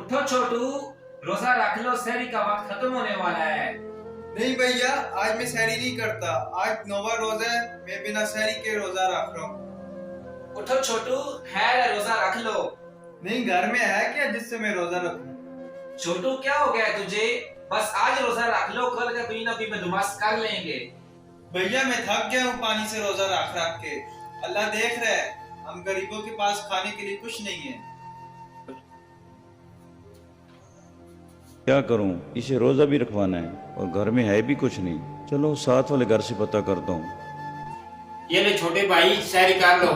उठो छोटू, रोजा रख लो, सहरी का वक्त खत्म होने वाला है। नहीं भैया, आज मैं सहरी नहीं करता। आज नौवा रोजा है, मैं बिना सहरी के रोजा रख रहा हूँ। उठो छोटू, है रोजा रख लो। नहीं, घर में है क्या जिससे मैं रोजा रखूं? छोटू क्या हो गया तुझे? बस आज रोजा रख लो, कल का कोई ना कोई बंदोबस्त कर लेंगे। भैया मैं थक गया हूँ पानी से रोजा रख रख के। अल्लाह देख रहा है, हम गरीबों के पास खाने के लिए कुछ नहीं है। क्या करूं, इसे रोजा भी रखवाना है और घर में है भी कुछ नहीं। चलो साथ वाले घर से पता करता हूँ। ये ले छोटे भाई, सहरी कर लो।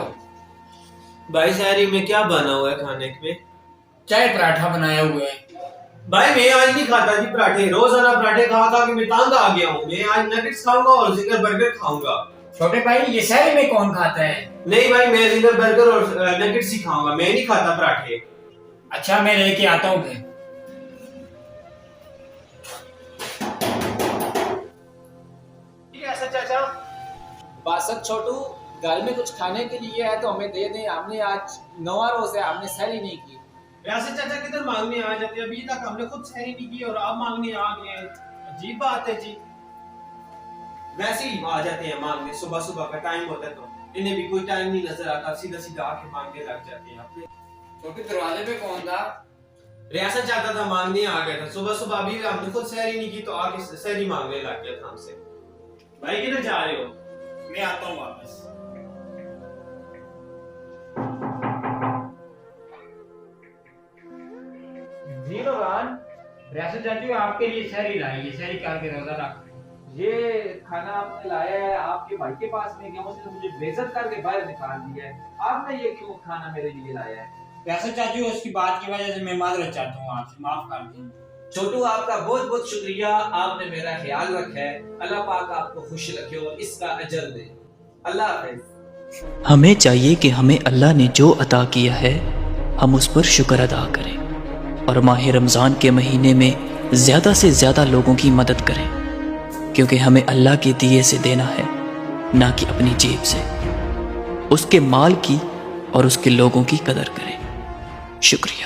भाई सहरी में क्या बना हुआ है खाने में? चाय पराठा बनाया हुआ है। भाई मैं आज नहीं खाता जी पराठे। रोजाना पराठे खा खा के मैं तंग आ गया हूँ। मैं आज नगेट्स खाऊंगा और जिंगर बर्गर खाऊंगा। छोटे भाई, ये सहरी में कौन खाता है? नहीं भाई, मैं जिंगर बर्गर और नगेट्स ही खाऊंगा, मैं नहीं खाता पराठे। अच्छा, मैं लेके आता हूँ फिर। ऐसा चाचा? बासक छोटू, घर में कुछ खाने के लिए है तो हमें दे दें। हमने आज नौवा रोजा है, हमने सहरी नहीं की। वैसे चाचा किधर मांगने आ जाते हैं? अभी तक हमने खुद सहरी नहीं की और आप मांगने आ गए हैं। अजीब बात है जी। वैसे ही आ जाते हैं मांगने, सुबह सुबह का टाइम होता है तो इन्हें भी कोई टाइम नहीं नजर आता, सीधा सीधा आके मांगने लग जाते हैं। अपने छोटे दरवाजे पे कौन था? रियासत चाहता था, मांगने आ गया था सुबह सुबह। अभी हमने खुद सहरी नहीं की तो आके सहरी मांगने लग गया था हमसे। भाई किधर जा रहे हो? मैं आता हूँ वापस। जी भगवान, रियासत चाचू आपके लिए सहरी लाई है, सहरी करके रोजा रख। ये खाना आपने लाया है आपके भाई के पास में, क्या उसने मुझे बेइज्जत करके बाहर निकाल दिया है? आपने ये क्यों खाना मेरे लिए लाया है? रियासत चाचू, उसकी बात की वजह से मैं माजरत चाहता हूँ आपसे, माफ कर दीजिए। छोटू, आपका बहुत बहुत शुक्रिया, आपने मेरा ख्याल रखा है। अल्लाह पाक आपको खुश रखे और इसका अजर दे। अल्लाह हाफ़िज़। हमें चाहिए कि हमें अल्लाह ने जो अता किया है हम उस पर शुक्र अदा करें और माह रमज़ान के महीने में ज़्यादा से ज़्यादा लोगों की मदद करें, क्योंकि हमें अल्लाह के दिए से देना है, ना कि अपनी जेब से। उसके माल की और उसके लोगों की कदर करें। शुक्रिया।